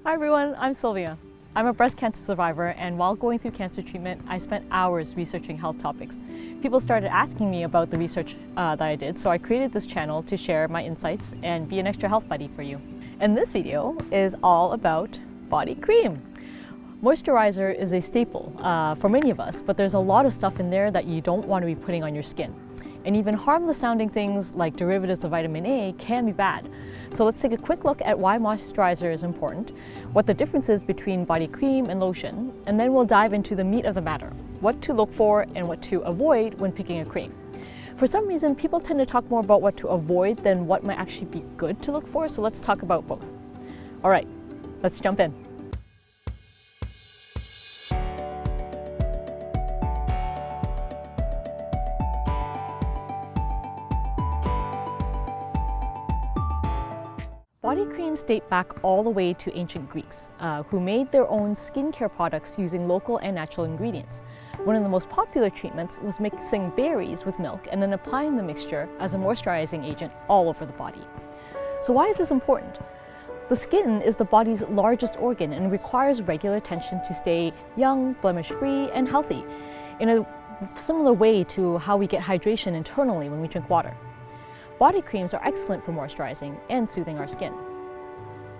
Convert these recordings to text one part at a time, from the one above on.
Hi everyone, I'm Sylvia. I'm a breast cancer survivor, and while going through cancer treatment, I spent hours researching health topics. People started asking me about the research that I did, so I created this channel to share my insights and be an extra health buddy for you. And this video is all about body cream. Moisturizer is a staple for many of us, but there's a lot of stuff in there that you don't want to be putting on your skin. And even harmless sounding things like derivatives of vitamin A can be bad. So let's take a quick look at why moisturizer is important, what the difference is between body cream and lotion, and then we'll dive into the meat of the matter, what to look for and what to avoid when picking a cream. For some reason, people tend to talk more about what to avoid than what might actually be good to look for, so let's talk about both. All right, let's jump in. Body creams date back all the way to ancient Greeks, who made their own skincare products using local and natural ingredients. One of the most popular treatments was mixing berries with milk and then applying the mixture as a moisturizing agent all over the body. So why is this important? The skin is the body's largest organ and requires regular attention to stay young, blemish-free, and healthy, in a similar way to how we get hydration internally when we drink water. Body creams are excellent for moisturizing and soothing our skin.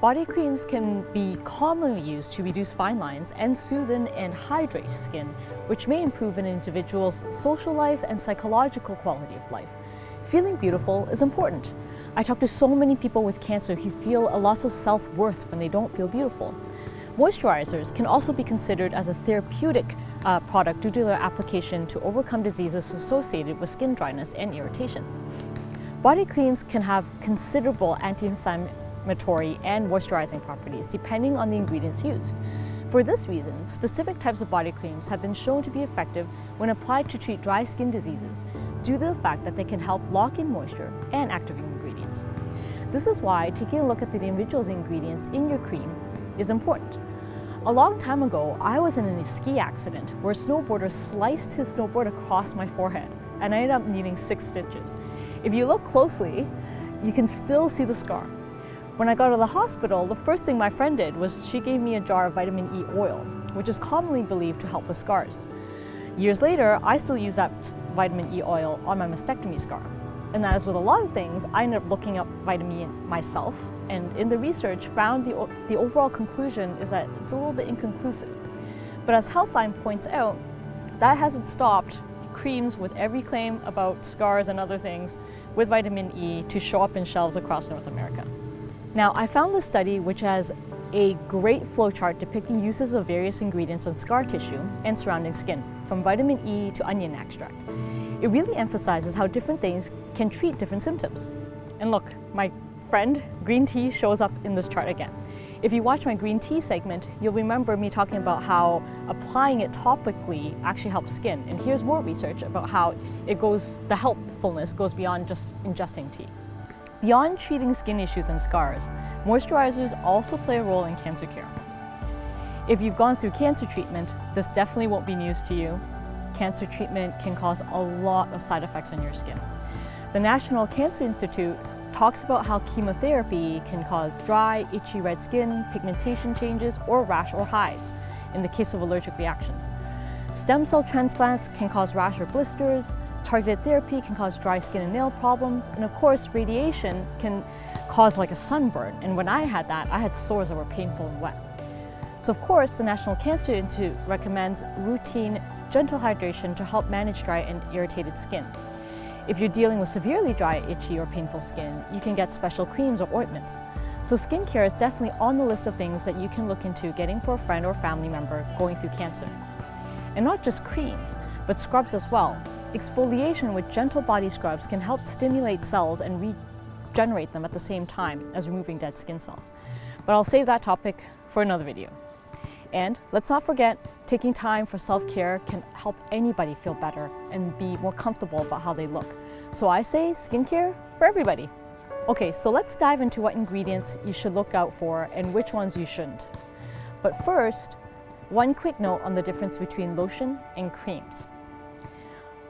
Body creams can be commonly used to reduce fine lines and soothe and hydrate skin, which may improve an individual's social life and psychological quality of life. Feeling beautiful is important. I talk to so many people with cancer who feel a loss of self-worth when they don't feel beautiful. Moisturizers can also be considered as a therapeutic product due to their application to overcome diseases associated with skin dryness and irritation. Body creams can have considerable anti-inflammatory and moisturizing properties depending on the ingredients used. For this reason, specific types of body creams have been shown to be effective when applied to treat dry skin diseases due to the fact that they can help lock in moisture and active ingredients. This is why taking a look at the individual ingredients in your cream is important. A long time ago, I was in a ski accident where a snowboarder sliced his snowboard across my forehead, and I ended up needing 6 stitches. If you look closely, you can still see the scar. When I got to the hospital, the first thing my friend did was she gave me a jar of vitamin E oil, which is commonly believed to help with scars. Years later, I still use that vitamin E oil on my mastectomy scar. And as with a lot of things, I ended up looking up vitamin E myself, and in the research found the overall conclusion is that it's a little bit inconclusive. But as Healthline points out, that hasn't stopped creams with every claim about scars and other things with vitamin E to show up in shelves across North America. Now, I found this study which has a great flowchart depicting uses of various ingredients on scar tissue and surrounding skin, from vitamin E to onion extract. It really emphasizes how different things can treat different symptoms. And look, my friend, green tea, shows up in this chart again. If you watch my green tea segment, you'll remember me talking about how applying it topically actually helps skin. And here's more research about how the helpfulness goes beyond just ingesting tea. Beyond treating skin issues and scars, moisturizers also play a role in cancer care. If you've gone through cancer treatment, this definitely won't be news to you. Cancer treatment can cause a lot of side effects on your skin. The National Cancer Institute talks about how chemotherapy can cause dry, itchy red skin, pigmentation changes, or rash or hives in the case of allergic reactions. Stem cell transplants can cause rash or blisters, targeted therapy can cause dry skin and nail problems, and of course radiation can cause like a sunburn, and when I had that, I had sores that were painful and wet. So of course, the National Cancer Institute recommends routine, gentle hydration to help manage dry and irritated skin. If you're dealing with severely dry, itchy, or painful skin, you can get special creams or ointments. So skincare is definitely on the list of things that you can look into getting for a friend or family member going through cancer. And not just creams, but scrubs as well. Exfoliation with gentle body scrubs can help stimulate cells and regenerate them at the same time as removing dead skin cells. But I'll save that topic for another video. And let's not forget, taking time for self-care can help anybody feel better and be more comfortable about how they look. So I say skincare for everybody. Okay, so let's dive into what ingredients you should look out for and which ones you shouldn't. But first, one quick note on the difference between lotion and creams.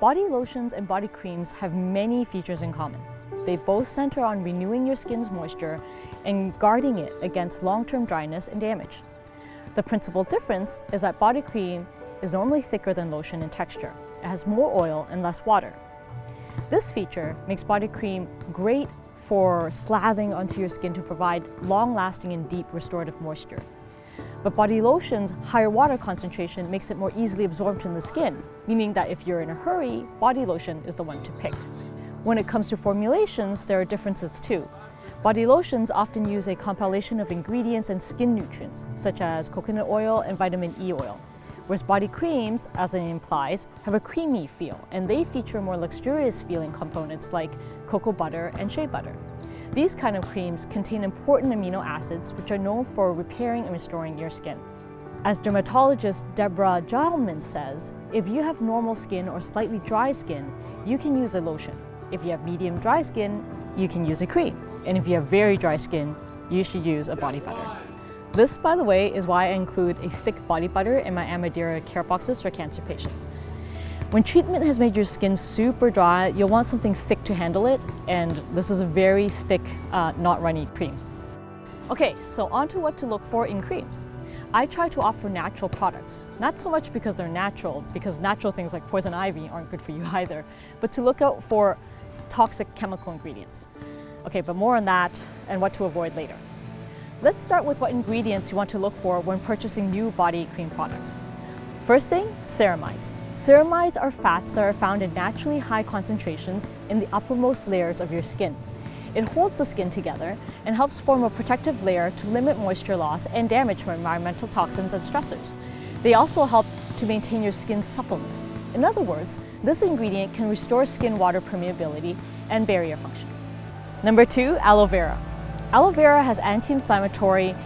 Body lotions and body creams have many features in common. They both center on renewing your skin's moisture and guarding it against long-term dryness and damage. The principal difference is that body cream is normally thicker than lotion in texture. It has more oil and less water. This feature makes body cream great for slathering onto your skin to provide long-lasting and deep restorative moisture. But body lotion's higher water concentration makes it more easily absorbed in the skin, meaning that if you're in a hurry, body lotion is the one to pick. When it comes to formulations, there are differences too. Body lotions often use a compilation of ingredients and skin nutrients, such as coconut oil and vitamin E oil, whereas body creams, as the name implies, have a creamy feel, and they feature more luxurious feeling components like cocoa butter and shea butter. These kind of creams contain important amino acids which are known for repairing and restoring your skin. As dermatologist Deborah Gileman says, if you have normal skin or slightly dry skin, you can use a lotion. If you have medium dry skin, you can use a cream. And if you have very dry skin, you should use a body butter. This, by the way, is why I include a thick body butter in my Amidira care boxes for cancer patients. When treatment has made your skin super dry, you'll want something thick to handle it, and this is a very thick, not runny cream. Okay, so on to what to look for in creams. I try to opt for natural products, not so much because they're natural, because natural things like poison ivy aren't good for you either, but to look out for toxic chemical ingredients. Okay, but more on that and what to avoid later. Let's start with what ingredients you want to look for when purchasing new body cream products. First thing, ceramides. Ceramides are fats that are found in naturally high concentrations in the uppermost layers of your skin. It holds the skin together and helps form a protective layer to limit moisture loss and damage from environmental toxins and stressors. They also help to maintain your skin's suppleness. In other words, this ingredient can restore skin water permeability and barrier function. Number 2, aloe vera. Aloe vera has anti-inflammatory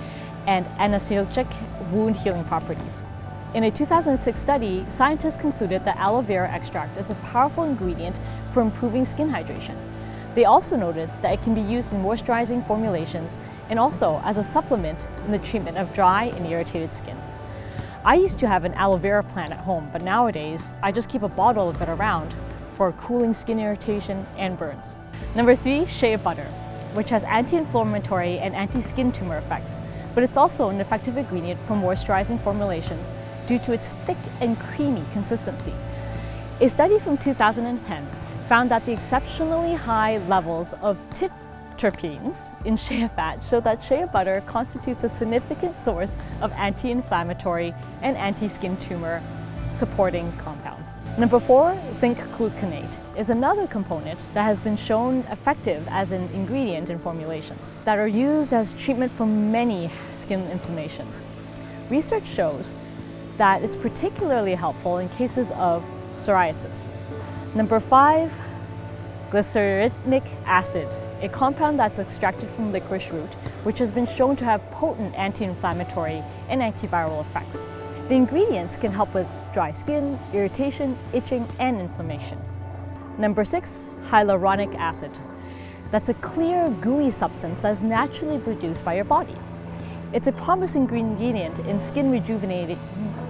and anesthetic wound healing properties. In a 2006 study, scientists concluded that aloe vera extract is a powerful ingredient for improving skin hydration. They also noted that it can be used in moisturizing formulations and also as a supplement in the treatment of dry and irritated skin. I used to have an aloe vera plant at home, but nowadays I just keep a bottle of it around for cooling skin irritation and burns. Number 3, shea butter, which has anti-inflammatory and anti-skin tumor effects, but it's also an effective ingredient for moisturizing formulations due to its thick and creamy consistency. A study from 2010 found that the exceptionally high levels of terpenes in shea fat show that shea butter constitutes a significant source of anti-inflammatory and anti-skin tumor supporting compounds. Number 4, zinc gluconate is another component that has been shown effective as an ingredient in formulations that are used as treatment for many skin inflammations. Research shows that it's particularly helpful in cases of psoriasis. Number 5, glycerinic acid, a compound that's extracted from licorice root, which has been shown to have potent anti-inflammatory and antiviral effects. The ingredients can help with dry skin, irritation, itching, and inflammation. Number 6, hyaluronic acid. That's a clear, gooey substance that is naturally produced by your body. It's a promising ingredient in skin rejuvenating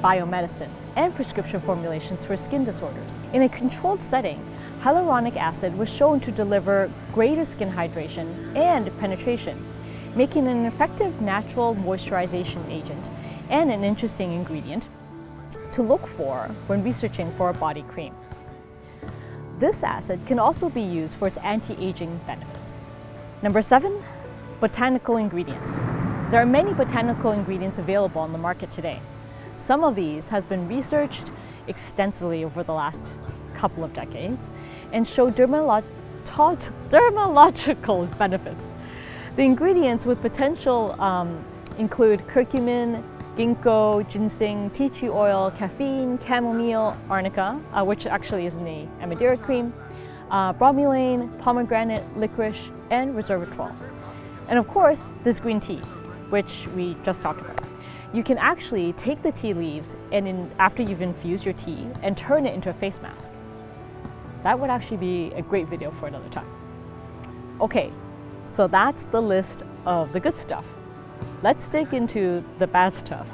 biomedicine and prescription formulations for skin disorders. In a controlled setting, hyaluronic acid was shown to deliver greater skin hydration and penetration, making it an effective natural moisturization agent and an interesting ingredient to look for when researching for a body cream. This acid can also be used for its anti-aging benefits. Number 7, botanical ingredients. There are many botanical ingredients available on the market today. Some of these has been researched extensively over the last couple of decades and show dermatological benefits. The ingredients with potential include curcumin, ginkgo, ginseng, tea tree oil, caffeine, chamomile, arnica, which actually is in the Amidira cream, bromelain, pomegranate, licorice, and resveratrol. And of course, there's green tea, which we just talked about. You can actually take the tea leaves and after you've infused your tea and turn it into a face mask. That would actually be a great video for another time. Okay, so that's the list of the good stuff. Let's dig into the bad stuff.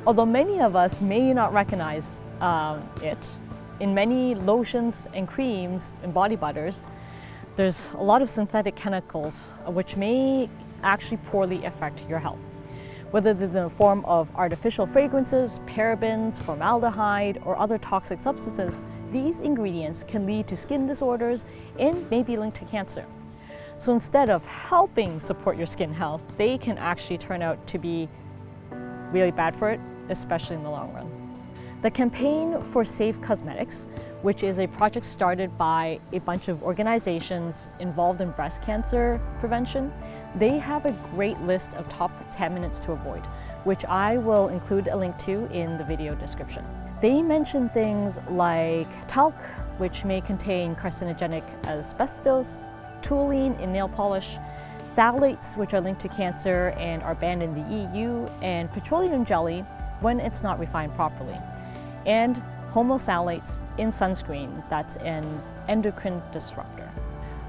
Although many of us may not recognize it, in many lotions and creams and body butters, there's a lot of synthetic chemicals which may actually poorly affect your health. Whether they're in the form of artificial fragrances, parabens, formaldehyde, or other toxic substances, these ingredients can lead to skin disorders and may be linked to cancer. So instead of helping support your skin health, they can actually turn out to be really bad for it, especially in the long run. The Campaign for Safe Cosmetics, which is a project started by a bunch of organizations involved in breast cancer prevention, they have a great list of top contaminants to avoid, which I will include a link to in the video description. They mention things like talc, which may contain carcinogenic asbestos, toluene in nail polish, phthalates, which are linked to cancer and are banned in the EU, and petroleum jelly when it's not refined properly, and homosalates in sunscreen that's an endocrine disruptor.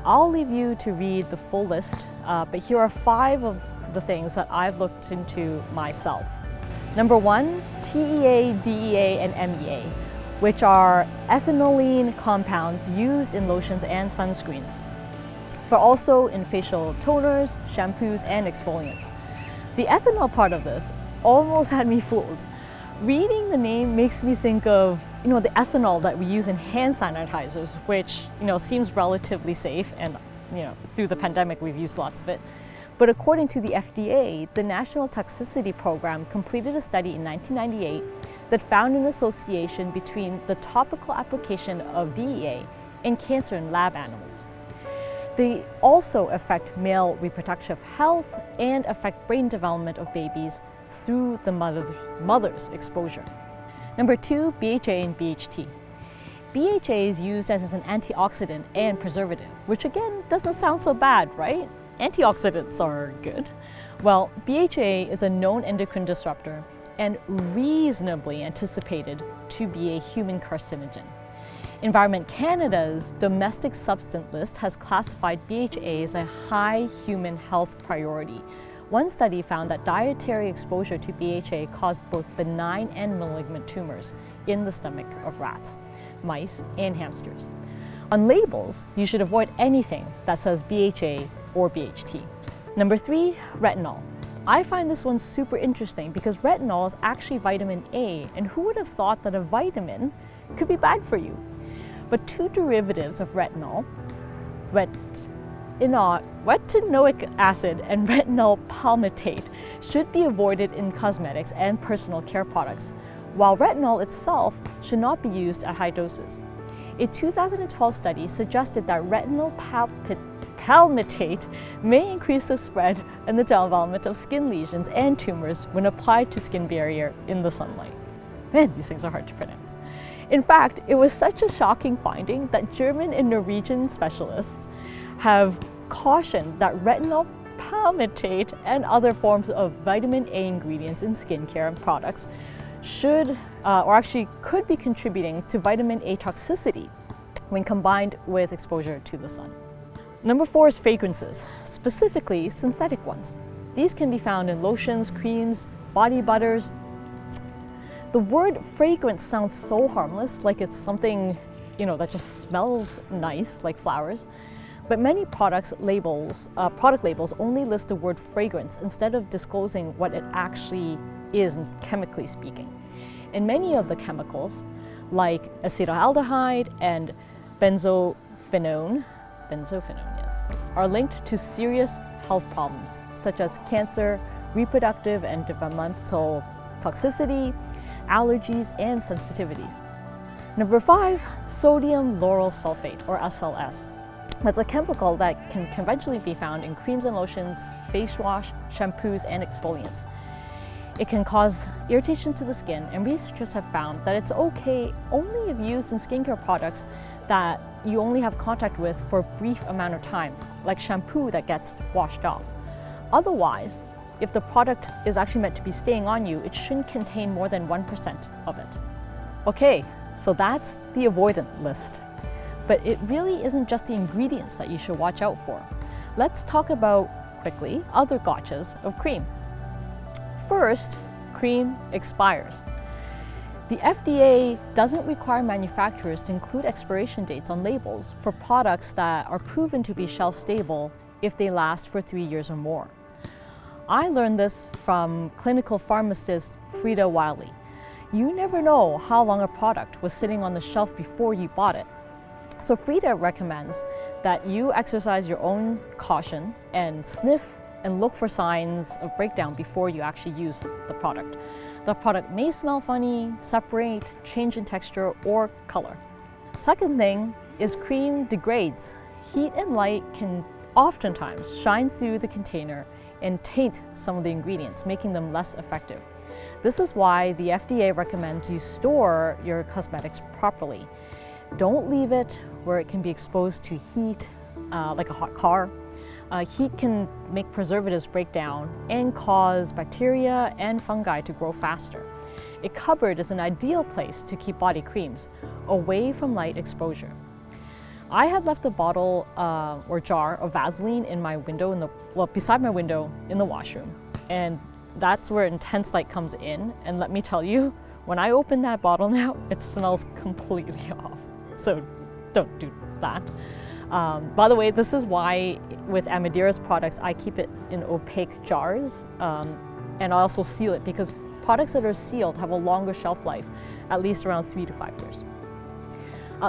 I'll leave you to read the full list, but here are 5 of the things that I've looked into myself. Number 1, TEA, DEA, and MEA, which are ethanoline compounds used in lotions and sunscreens, but also in facial toners, shampoos, and exfoliants. The ethanol part of this almost had me fooled. Reading the name makes me think of, the ethanol that we use in hand sanitizers, which, seems relatively safe, and, through the pandemic we've used lots of it. But according to the FDA, the National Toxicity Program completed a study in 1998 that found an association between the topical application of DEA and cancer in lab animals. They also affect male reproductive health and affect brain development of babies through the mother's exposure. Number 2, BHA and BHT. BHA is used as an antioxidant and preservative, which again doesn't sound so bad, right? Antioxidants are good. Well, BHA is a known endocrine disruptor and reasonably anticipated to be a human carcinogen. Environment Canada's domestic substance list has classified BHA as a high human health priority. One study found that dietary exposure to BHA caused both benign and malignant tumors in the stomach of rats, mice, and hamsters. On labels, you should avoid anything that says BHA or BHT. Number 3, retinol. I find this one super interesting because retinol is actually vitamin A, and who would have thought that a vitamin could be bad for you? But 2 derivatives of retinol, retinoic acid and retinol palmitate, should be avoided in cosmetics and personal care products, while retinol itself should not be used at high doses. A 2012 study suggested that retinol palmitate may increase the spread and the development of skin lesions and tumors when applied to skin barrier in the sunlight. Man, these things are hard to pronounce. In fact, it was such a shocking finding that German and Norwegian specialists have cautioned that retinol palmitate and other forms of vitamin A ingredients in skincare products should, or actually could be contributing to vitamin A toxicity when combined with exposure to the sun. Number 4 is fragrances, specifically synthetic ones. These can be found in lotions, creams, body butters. The word fragrance sounds so harmless, like it's something, that just smells nice, like flowers. But many product labels only list the word fragrance instead of disclosing what it actually is, chemically speaking. And many of the chemicals, like acetaldehyde and benzophenone, yes, are linked to serious health problems such as cancer, reproductive and developmental toxicity, allergies, and sensitivities. Number 5, sodium lauryl sulfate, or SLS. That's a chemical that can conventionally be found in creams and lotions, face wash, shampoos, and exfoliants. It can cause irritation to the skin, and researchers have found that it's okay only if used in skincare products that you only have contact with for a brief amount of time, like shampoo that gets washed off. Otherwise, if the product is actually meant to be staying on you, it shouldn't contain more than 1% of it. Okay, so that's the avoidant list. But it really isn't just the ingredients that you should watch out for. Let's talk about, quickly, other gotchas of cream. First, cream expires. The FDA doesn't require manufacturers to include expiration dates on labels for products that are proven to be shelf stable if they last for 3 years or more. I learned this from clinical pharmacist Frida Wiley. You never know how long a product was sitting on the shelf before you bought it. So Frida recommends that you exercise your own caution and sniff and look for signs of breakdown before you actually use the product. The product may smell funny, separate, change in texture, or color. Second thing is cream degrades. Heat and light can oftentimes shine through the container and taint some of the ingredients, making them less effective. This is why the FDA recommends you store your cosmetics properly. Don't leave it where it can be exposed to heat, like a hot car. Heat can make preservatives break down and cause bacteria and fungi to grow faster. A cupboard is an ideal place to keep body creams, away from light exposure. I had left a bottle or jar of Vaseline in my window, beside my window in the washroom. And that's where intense light comes in. And let me tell you, when I open that bottle now, it smells completely off. So don't do that. By the way, this is why with Amidira's products, I keep it in opaque jars and I also seal it because products that are sealed have a longer shelf life, at least around 3 to 5 years.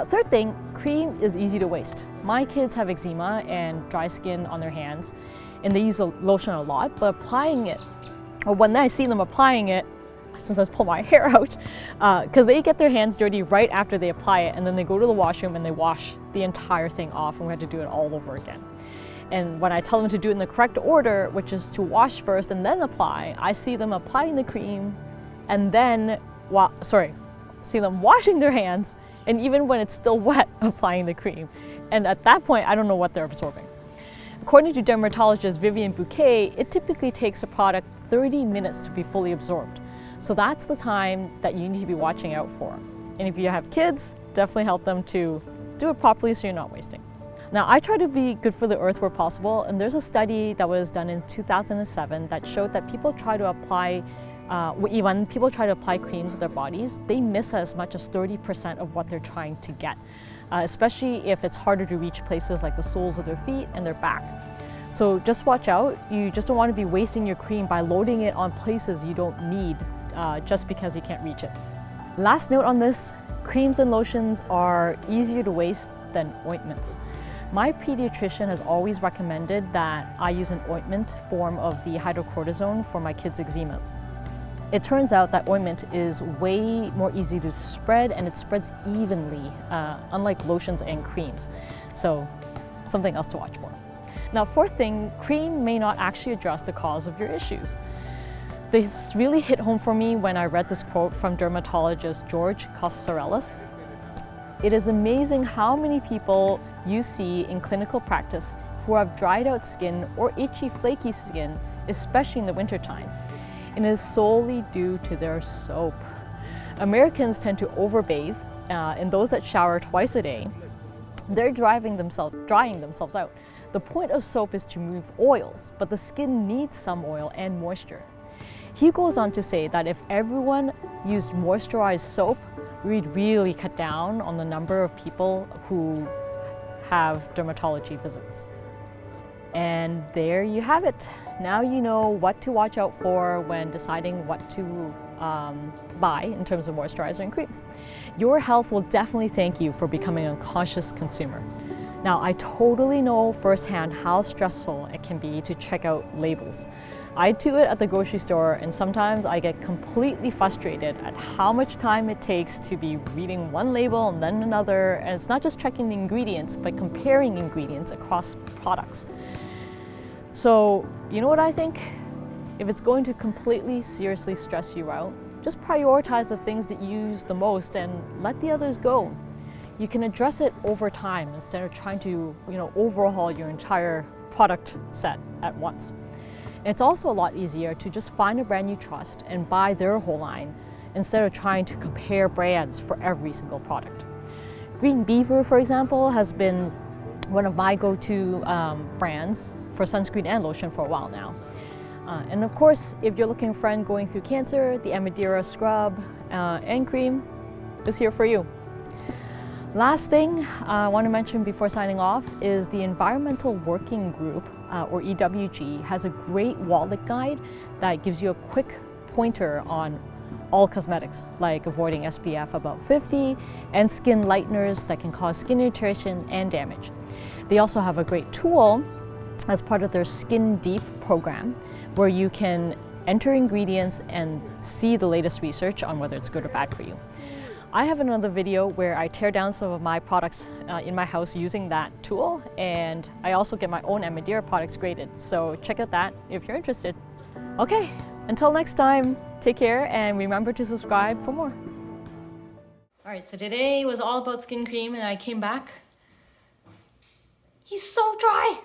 Third thing, cream is easy to waste. My kids have eczema and dry skin on their hands and they use a lotion a lot, but applying it, or when I see them applying it, I sometimes pull my hair out because they get their hands dirty right after they apply it and then they go to the washroom and they wash the entire thing off and we have to do it all over again. And when I tell them to do it in the correct order, which is to wash first and then apply, I see them applying the cream and then, see them washing their hands and even when it's still wet, applying the cream. And at that point, I don't know what they're absorbing. According to dermatologist Vivian Bouquet, it typically takes a product 30 minutes to be fully absorbed. So that's the time that you need to be watching out for. And if you have kids, definitely help them to do it properly so you're not wasting. Now, I try to be good for the earth where possible, and there's a study that was done in 2007 that showed that when people try to apply creams to their bodies, they miss as much as 30% of what they're trying to get, especially if it's harder to reach places like the soles of their feet and their back. So just watch out. You just don't want to be wasting your cream by loading it on places you don't need just because you can't reach it. Last note on this, creams and lotions are easier to waste than ointments. My pediatrician has always recommended that I use an ointment form of the hydrocortisone for my kids' eczemas. It turns out that ointment is way more easy to spread and it spreads evenly, unlike lotions and creams. So something else to watch for. Now, fourth thing, cream may not actually address the cause of your issues. This really hit home for me when I read this quote from dermatologist George Kossarellis. It is amazing how many people you see in clinical practice who have dried out skin or itchy, flaky skin, especially in the wintertime. And it is solely due to their soap. Americans tend to overbathe, and those that shower twice a day, they're drying themselves out. The point of soap is to remove oils, but the skin needs some oil and moisture. He goes on to say that if everyone used moisturized soap, we'd really cut down on the number of people who have dermatology visits. And there you have it. Now you know what to watch out for when deciding what to buy in terms of moisturizer and creams. Your health will definitely thank you for becoming a conscious consumer. Now, I totally know firsthand how stressful it can be to check out labels. I do it at the grocery store, and sometimes I get completely frustrated at how much time it takes to be reading one label and then another, and it's not just checking the ingredients, but comparing ingredients across products. So, you know what I think? If it's going to completely seriously stress you out, just prioritize the things that you use the most and let the others go. You can address it over time instead of trying to, overhaul your entire product set at once. And it's also a lot easier to just find a brand you trust and buy their whole line instead of trying to compare brands for every single product. Green Beaver, for example, has been one of my go-to brands for sunscreen and lotion for a while now. And of course, if you're looking for a friend going through cancer, the Amidira scrub and cream is here for you. Last thing I want to mention before signing off is the Environmental Working Group, or EWG, has a great wallet guide that gives you a quick pointer on all cosmetics, like avoiding SPF above 50 and skin lighteners that can cause skin irritation and damage. They also have a great tool as part of their Skin Deep program, where you can enter ingredients and see the latest research on whether it's good or bad for you. I have another video where I tear down some of my products in my house using that tool, and I also get my own Amidira products graded, so check out that if you're interested. Okay, until next time, take care and remember to subscribe for more. All right, so today was all about skin cream and I came back. He's so dry!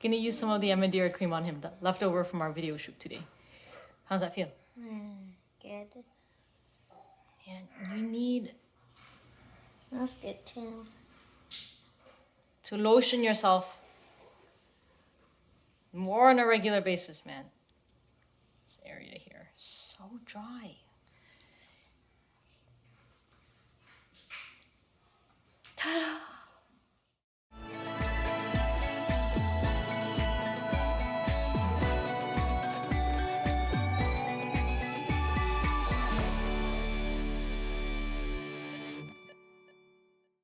Gonna use some of the Amidira cream on him, left over from our video shoot today. How's that feel? Good. Yeah, you need Smells good too. to lotion yourself more on a regular basis, man. This area here, so dry.